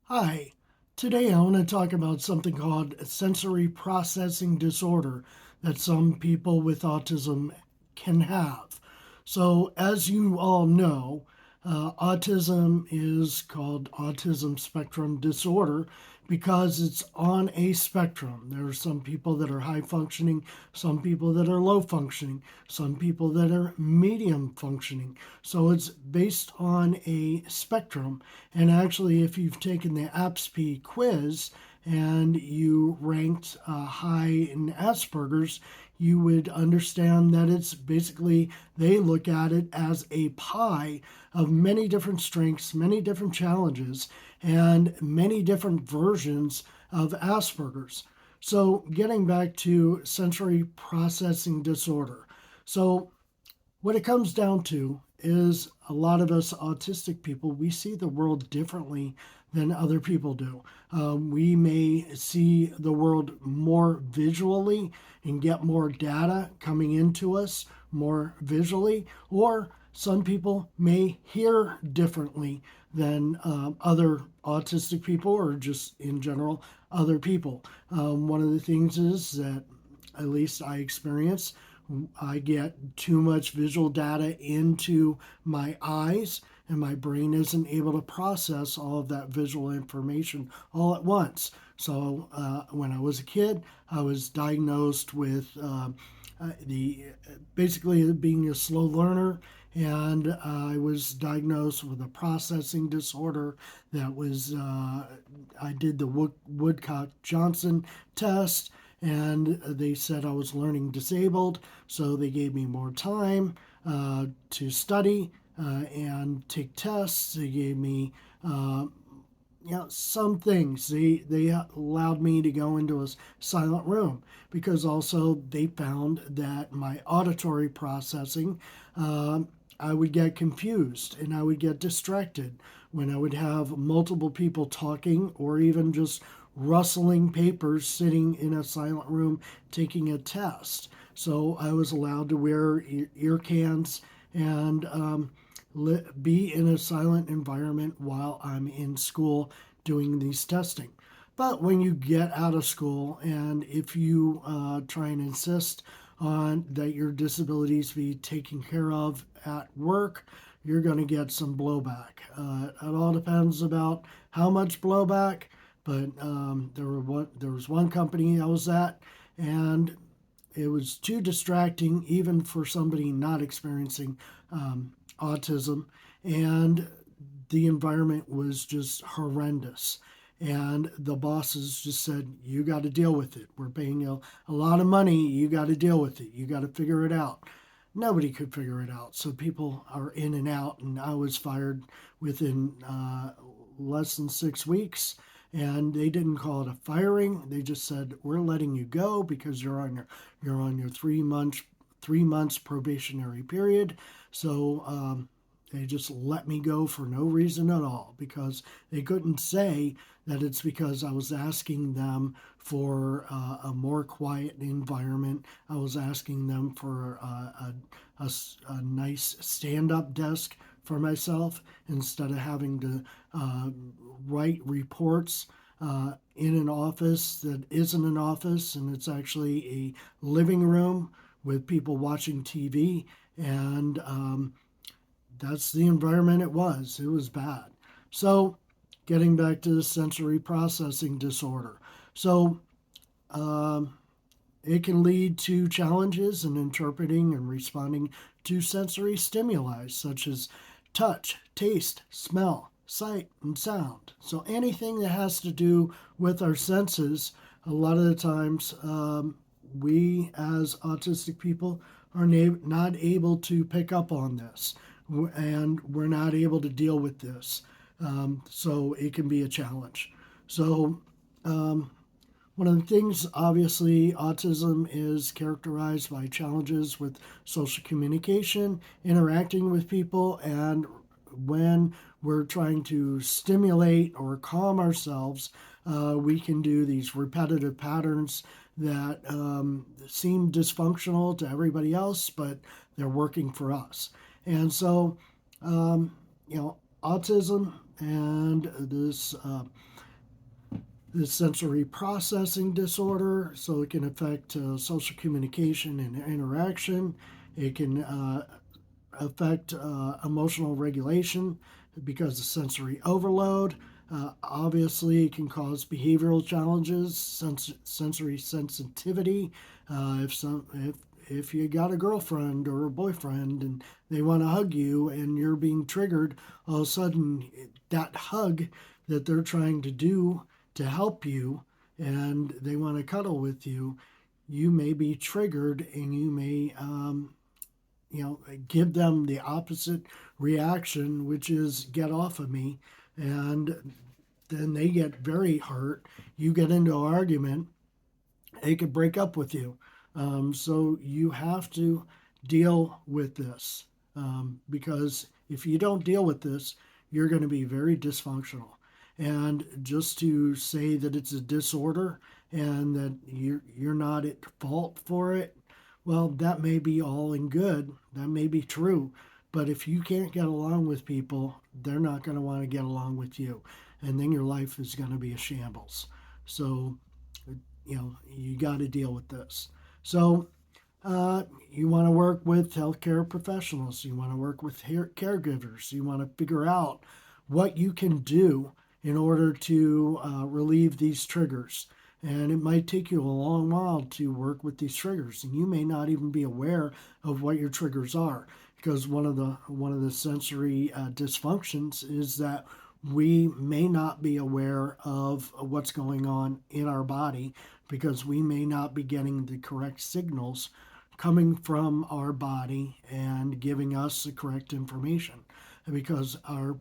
Hi, today I want to talk about something called sensory processing disorder that some people with autism can have. So, as you all know, autism is called Autism Spectrum Disorder because it's on a spectrum. There are some people that are high functioning, some people that are low functioning, some people that are medium functioning. So it's based on a spectrum. And actually, if you've taken the APSP quiz and you ranked high in Asperger's, you would understand that it's basically they look at it as a pie of many different strengths, many different challenges, and many different versions of Asperger's. So, getting back to sensory processing disorder. So, what it comes down to is a lot of us autistic people, we see the world differently than other people do. We may see the world more visually and get more data coming into us more visually, or some people may hear differently than other autistic people, or just in general, other people. One of the things is that, at least I experience, I get too much visual data into my eyes, and my brain isn't able to process all of that visual information all at once. So, when I was a kid, I was diagnosed with the basically being a slow learner, and I was diagnosed with a processing disorder that was I did the Woodcock Johnson test, and they said I was learning disabled, so they gave me more time to study and take tests. They gave me some things. They allowed me to go into a silent room because also they found that my auditory processing, I would get confused and I would get distracted when I would have multiple people talking or even just rustling papers sitting in a silent room taking a test. So I was allowed to wear ear cans and be in a silent environment while I'm in school doing these testing. But when you get out of school, and if you try and insist on that your disabilities be taken care of at work, you're going to get some blowback. It all depends about how much blowback, but there was one company I was at, and it was too distracting even for somebody not experiencing autism, and the environment was just horrendous. And the bosses just said, "You got to deal with it. We're paying you a lot of money. You got to deal with it. You got to figure it out." Nobody could figure it out. So people are in and out, and I was fired within less than 6 weeks. And they didn't call it a firing. They just said, "We're letting you go because you're on your 3 months probationary period." So they just let me go for no reason at all because they couldn't say that it's because I was asking them for a more quiet environment. I was asking them for a nice stand up desk for myself instead of having to write reports in an office that isn't an office, and it's actually a living room with people watching TV. And that's the environment it was. It was bad. So, getting back to the sensory processing disorder. So, um, it can lead to challenges in interpreting and responding to sensory stimuli such as touch, taste, smell, sight, and sound. So anything that has to do with our senses, a lot of the times we as autistic people are not able to pick up on this, and we're not able to deal with this. So it can be a challenge. So one of the things, obviously, autism is characterized by challenges with social communication, interacting with people, and when we're trying to stimulate or calm ourselves, we can do these repetitive patterns that seem dysfunctional to everybody else, but they're working for us. And so, autism and this the sensory processing disorder, so it can affect social communication and interaction. It can affect emotional regulation because of sensory overload. Obviously, it can cause behavioral challenges, sensory sensitivity. If you got a girlfriend or a boyfriend and they want to hug you and you're being triggered, all of a sudden that hug that they're trying to do to help you and they want to cuddle with you, you may be triggered and you may give them the opposite reaction, which is get off of me, and then they get very hurt. You get into an argument, they could break up with you. So you have to deal with this because if you don't deal with this, you're going to be very dysfunctional. And just to say that it's a disorder and that you're not at fault for it, well, that may be all and good. That may be true. But if you can't get along with people, they're not going to want to get along with you. And then your life is going to be a shambles. So, you got to deal with this. So, you want to work with healthcare professionals. You want to work with caregivers. You want to figure out what you can do in order to relieve these triggers. And it might take you a long while to work with these triggers, and you may not even be aware of what your triggers are, because one of the sensory dysfunctions is that we may not be aware of what's going on in our body because we may not be getting the correct signals coming from our body and giving us the correct information, because our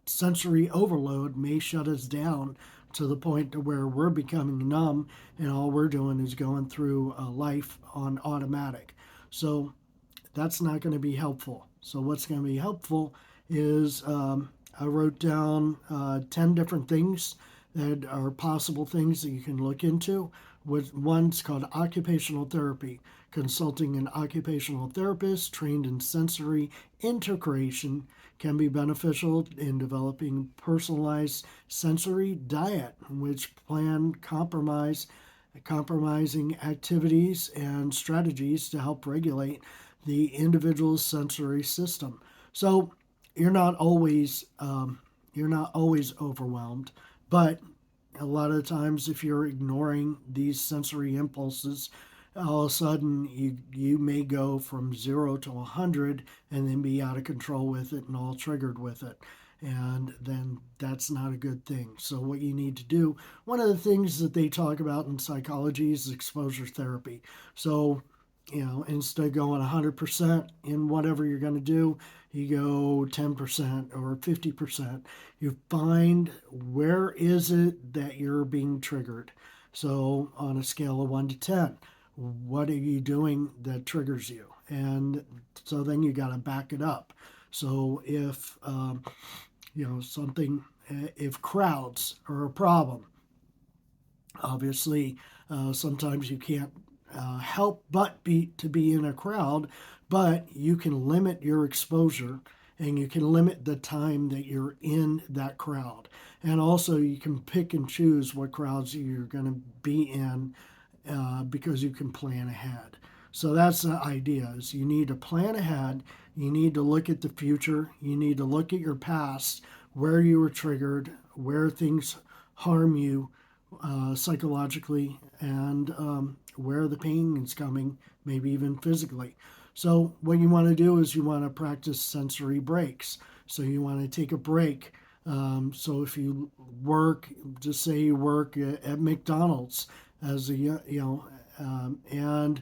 sensory overload may shut us down to the point to where we're becoming numb and all we're doing is going through life on automatic. So that's not going to be helpful. So what's going to be helpful is I wrote down 10 different things that are possible things that you can look into. One's called occupational therapy, consulting an occupational therapist trained in sensory integration can be beneficial in developing personalized sensory diet, which plan compromising activities and strategies to help regulate the individual's sensory system. So you're not always overwhelmed, but a lot of times if you're ignoring these sensory impulses, all of a sudden you may go from 0 to 100 and then be out of control with it and all triggered with it, and then that's not a good thing. So what you need to do, one of the things that they talk about in psychology is exposure therapy. So instead of going 100% in whatever you're going to do, you go 10% or 50%. You find where is it that you're being triggered. So on a scale of 1 to 10, what are you doing that triggers you? And so then you got to back it up. So if if crowds are a problem, obviously sometimes you can't help but to be in a crowd, but you can limit your exposure and you can limit the time that you're in that crowd. And also you can pick and choose what crowds you're going to be in because you can plan ahead. So that's the idea, is you need to plan ahead. You need to look at the future. You need to look at your past, where you were triggered, where things harm you psychologically, and where the pain is coming, maybe even physically. So what you want to do is you want to practice sensory breaks. So you want to take a break. So if you work, just say you work at McDonald's as and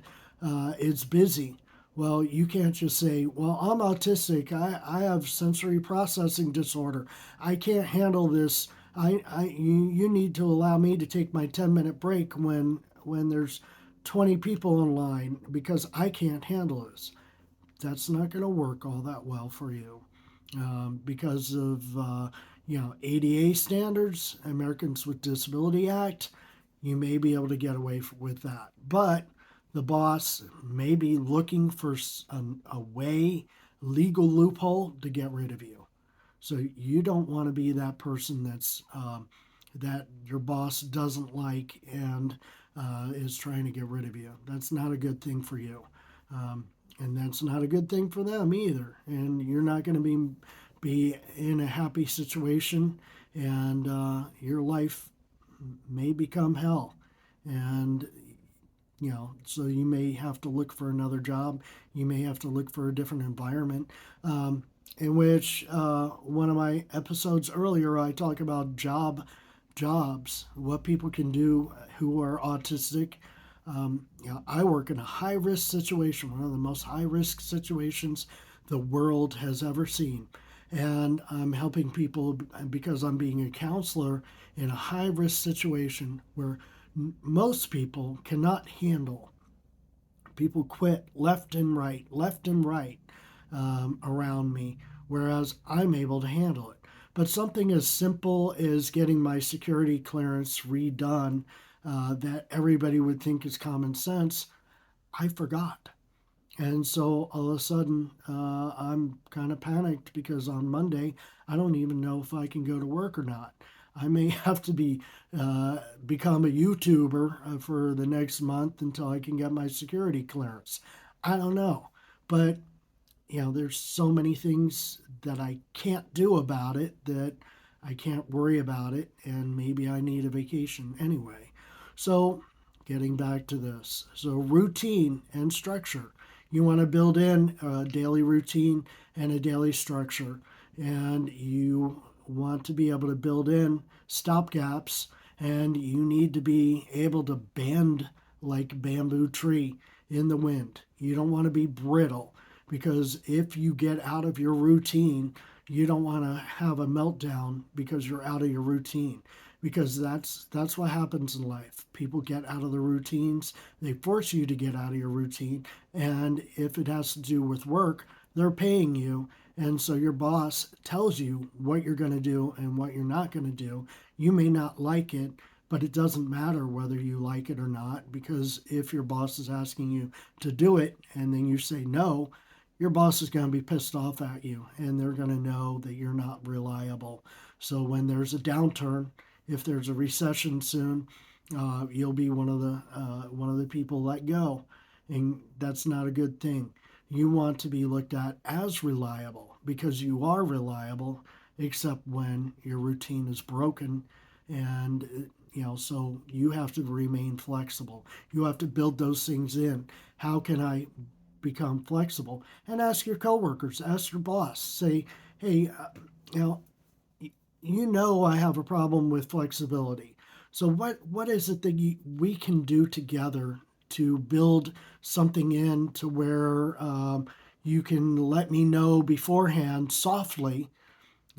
it's busy. Well, you can't just say, well, I'm autistic. I have sensory processing disorder. I can't handle this. You need to allow me to take my 10-minute break when there's 20 people in line because I can't handle this. That's not going to work all that well for you because of ADA standards, Americans with Disability Act. You may be able to get away with that, but the boss may be looking for a legal loophole to get rid of you. So you don't want to be that person that's that your boss doesn't like and is trying to get rid of you. That's not a good thing for you. Um, and that's not a good thing for them either. And you're not going to be in a happy situation, and your life may become hell. And so you may have to look for another job. You may have to look for a different environment. In which one of my episodes earlier, I talk about jobs, what people can do who are autistic. I work in a high risk situation, one of the most high risk situations the world has ever seen. And I'm helping people because I'm being a counselor in a high risk situation where most people cannot handle. People quit left and right around me, whereas I'm able to handle it. But something as simple as getting my security clearance redone, that everybody would think is common sense, I forgot. And so all of a sudden, I'm kind of panicked because on Monday, I don't even know if I can go to work or not. I may have to become a YouTuber for the next month until I can get my security clearance. I don't know, but there's so many things that I can't do about it that I can't worry about it, and maybe I need a vacation anyway. So, getting back to this, so routine and structure. You want to build in a daily routine and a daily structure, and you want to be able to build in stop gaps, and you need to be able to bend like bamboo tree in the wind. You don't want to be brittle, because if you get out of your routine, you don't want to have a meltdown because you're out of your routine, because that's what happens in life. People get out of the routines. They force you to get out of your routine, and if it has to do with work, they're paying you, and so your boss tells you what you're going to do and what you're not going to do. You may not like it, but it doesn't matter whether you like it or not, because if your boss is asking you to do it and then you say no, your boss is going to be pissed off at you, and they're going to know that you're not reliable. So when there's a downturn, if there's a recession soon, you'll be one of the people let go, and that's not a good thing. You want to be looked at as reliable because you are reliable, except when your routine is broken, and so you have to remain flexible. You have to build those things in. How can I become flexible? And ask your coworkers, ask your boss, say, hey, you know I have a problem with flexibility. So what is it that we can do together to build something in to where you can let me know beforehand softly,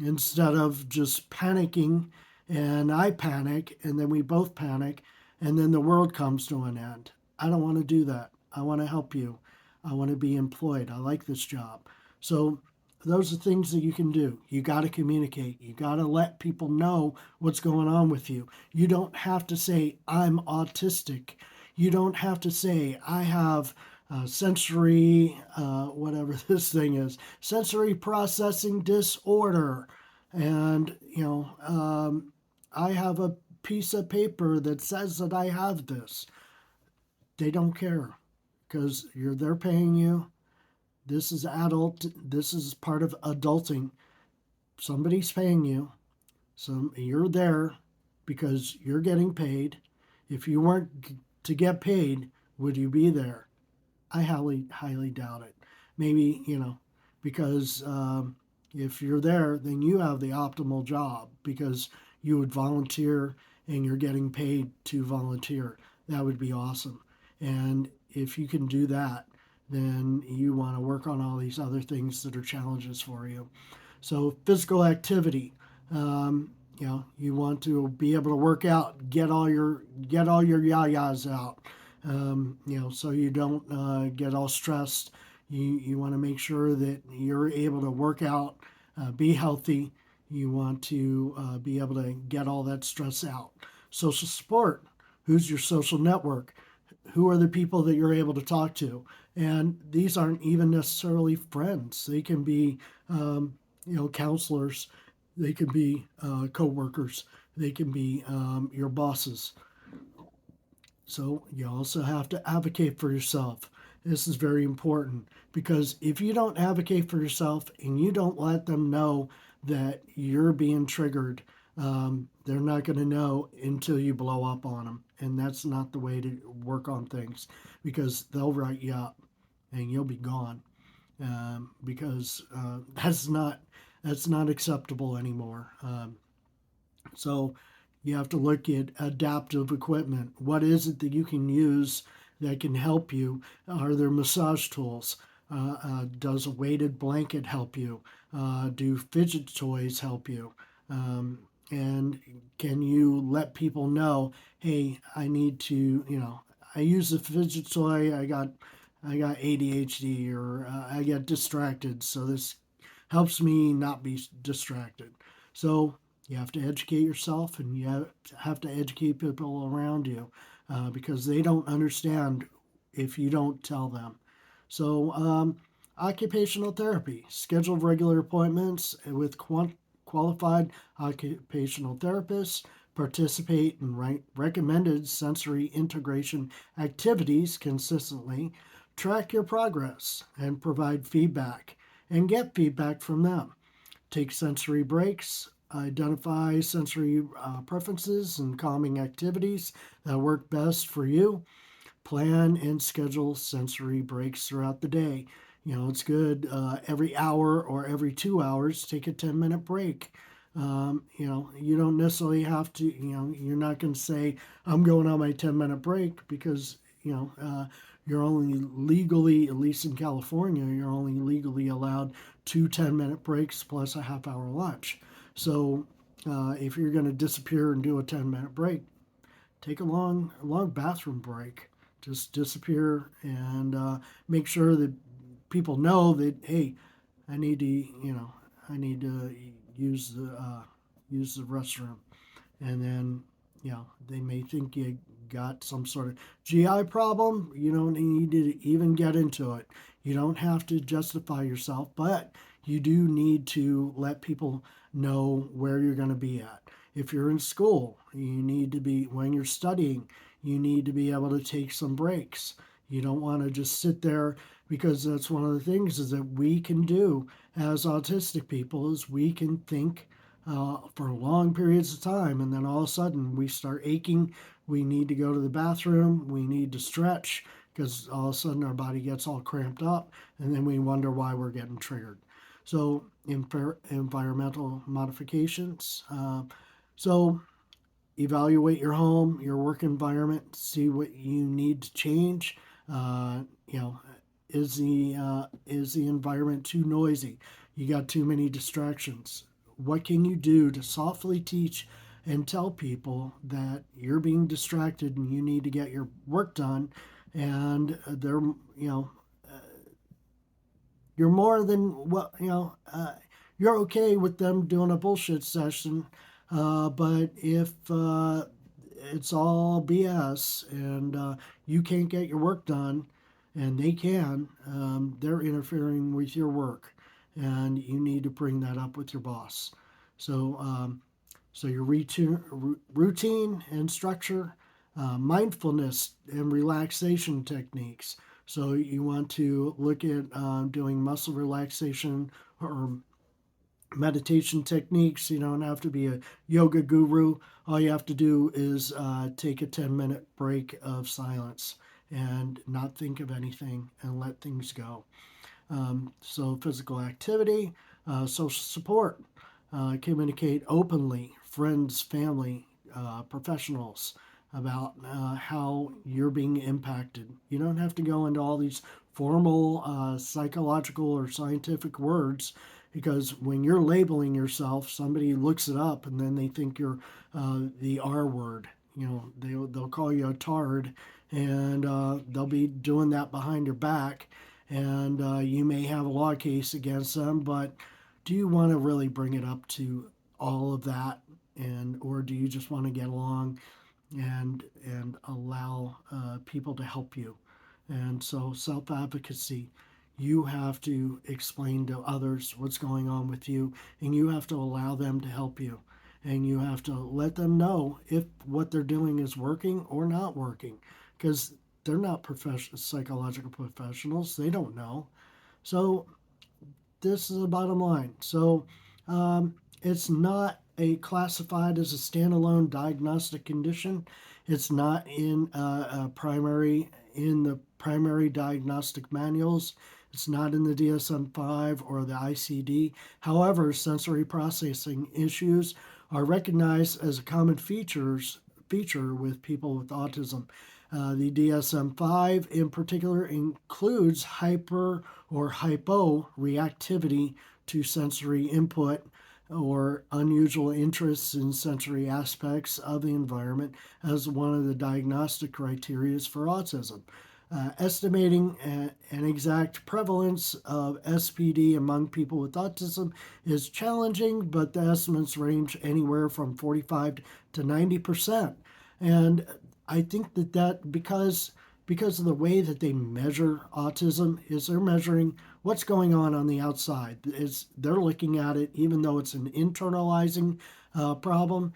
instead of just panicking and I panic and then we both panic and then the world comes to an end. I don't want to do that. I want to help you. I want to be employed. I like this job. So those are things that you can do. You got to communicate. You got to let people know what's going on with you. You don't have to say, I'm autistic. You don't have to say, I have sensory, whatever this thing is, sensory processing disorder. And, I have a piece of paper that says that I have this. They don't care because they're paying you. This is adult. This is part of adulting. Somebody's paying you. So you're there because you're getting paid. If you weren't to get paid, would you be there? I highly doubt it. Maybe, because if you're there, then you have the optimal job because you would volunteer and you're getting paid to volunteer. That would be awesome. And if you can do that, then you want to work on all these other things that are challenges for you. So physical activity. You want to be able to work out, get all your yah-yahs out. So you don't get all stressed. You want to make sure that you're able to work out, be healthy. You want to be able to get all that stress out. Social support. Who's your social network? Who are the people that you're able to talk to? And these aren't even necessarily friends. They can be, counselors. They can be co-workers. They can be your bosses. So you also have to advocate for yourself. This is very important because if you don't advocate for yourself and you don't let them know that you're being triggered, they're not going to know until you blow up on them. And that's not the way to work on things because they'll write you up and you'll be gone because that's not acceptable anymore. So you have to look at adaptive equipment. What is it that you can use that can help you? Are there massage tools? Does a weighted blanket help you? Do fidget toys help you? And can you let people know, hey, I need to, I use a fidget toy. I got ADHD or I get distracted, so this helps me not be distracted. So you have to educate yourself and you have to educate people around you because they don't understand if you don't tell them. So, occupational therapy, schedule regular appointments with qualified occupational therapists, participate in recommended sensory integration activities consistently, track your progress, and provide feedback and get feedback from them. Take sensory breaks, identify sensory preferences and calming activities that work best for you. Plan and schedule sensory breaks throughout the day. It's good every hour or every 2 hours, take a 10-minute break. You don't necessarily have to, you're not going to say, I'm going on my 10-minute break because, you're only legally, at least in California, you're only legally allowed two 10-minute breaks plus a half-hour lunch. So if you're going to disappear and do a 10-minute break, take a long bathroom break. Just disappear and make sure that people know that, hey, I need to, I need to use the restroom, and then they may think you got some sort of GI problem. You don't need to even get into it. You don't have to justify yourself, but you do need to let people know where you're going to be at. If you're in school, you need to be, when you're studying, you need to be able to take some breaks. You don't want to just sit there because that's one of the things is that we can do as autistic people is we can think for long periods of time, and then all of a sudden we start aching. We need to go to the bathroom. We need to stretch because all of a sudden our body gets all cramped up, and then we wonder why we're getting triggered. So, environmental modifications. So, evaluate your home, your work environment, see what you need to change. Uh, you know, is the environment too noisy? You got too many distractions. What can you do to softly teach and tell people that you're being distracted and you need to get your work done, and you're more than well, you're okay with them doing a bullshit session, but if it's all BS and you can't get your work done, and they can, they're interfering with your work, and you need to bring that up with your boss. So, so your routine and structure, mindfulness and relaxation techniques. So you want to look at doing muscle relaxation or meditation techniques. You don't have to be a yoga guru. All you have to do is take a 10-minute break of silence and not think of anything and let things go. So physical activity, social support, communicate openly, friends, family, professionals, about how you're being impacted. You don't have to go into all these formal psychological or scientific words because when you're labeling yourself, somebody looks it up and then they think you're the R word. They'll call you a tard, and they'll be doing that behind your back, and you may have a law case against them, but do you want to really bring it up to all of that, and or do you just want to get along and allow people to help you? And so self advocacy, you have to explain to others what's going on with you, and you have to allow them to help you. And you have to let them know if what they're doing is working or not working, because they're not psychological professionals. They don't know. So this is the bottom line. So it's not classified as a standalone diagnostic condition. It's not in the primary diagnostic manuals. It's not in the DSM-5 or the ICD. However, sensory processing issues are recognized as a common feature with people with autism. The DSM-5 in particular includes hyper or hypo reactivity to sensory input or unusual interests in sensory aspects of the environment as one of the diagnostic criteria for autism. Estimating an exact prevalence of SPD among people with autism is challenging, but the estimates range anywhere from 45 to 90%. And I think that because of the way that they measure autism is they're measuring what's going on the outside. They're looking at it, even though it's an internalizing problem.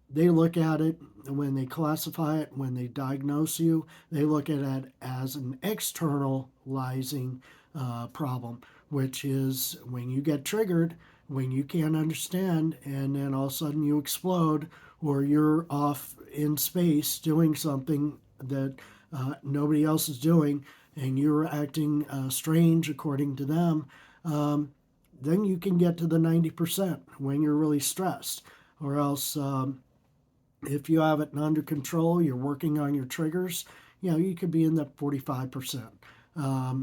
They look at it when they classify it, when they diagnose you, they look at it as an externalizing problem, which is when you get triggered, when you can't understand, and then all of a sudden you explode, or you're off in space doing something that nobody else is doing, and you're acting strange according to them, then you can get to the 90% when you're really stressed. Or else, if you have it under control, you're working on your triggers, you could be in the 45%.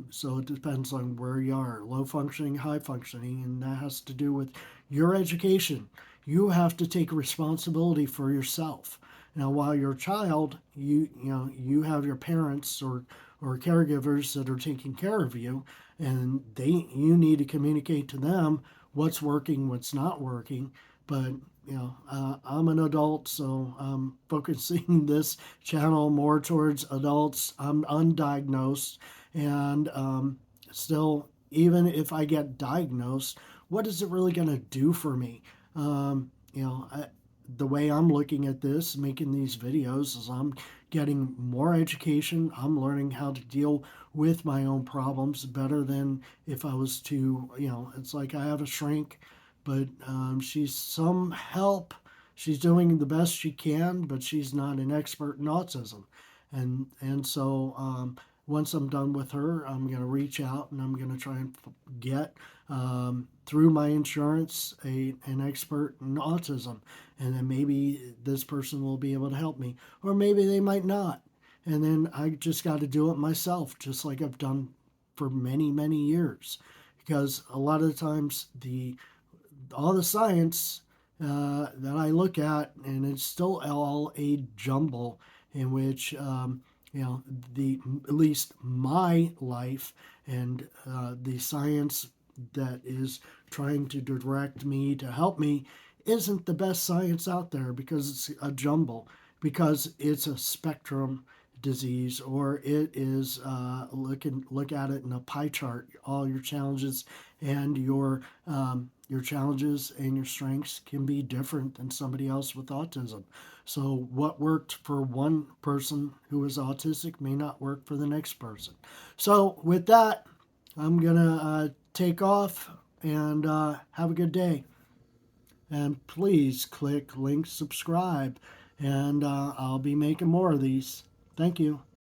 So it depends on where you are, low functioning, high functioning, and that has to do with your education. You have to take responsibility for yourself. Now, while you're a child, you have your parents or caregivers that are taking care of you, and you need to communicate to them what's working, what's not working. But I'm an adult, so I'm focusing this channel more towards adults. I'm undiagnosed, and still, even if I get diagnosed, what is it really going to do for me? The way I'm looking at this, making these videos, is I'm getting more education. I'm learning how to deal with my own problems better than if I was to, it's like I have a shrink, but she's some help. She's doing the best she can, but she's not an expert in autism. And so once I'm done with her, I'm going to reach out and I'm going to try and get through my insurance an expert in autism, and then maybe this person will be able to help me, or maybe they might not. And then I just got to do it myself, just like I've done for many, many years, because a lot of the times all the science that I look at, and it's still all a jumble in which at least my life and the science that is trying to direct me to help me isn't the best science out there, because it's a jumble, because it's a spectrum disease, or it is look at it in a pie chart. All your challenges and your challenges and your strengths can be different than somebody else with autism. So what worked for one person who is autistic may not work for the next person. So with that, I'm gonna take off, and have a good day. And please click link subscribe, and I'll be making more of these. Thank you.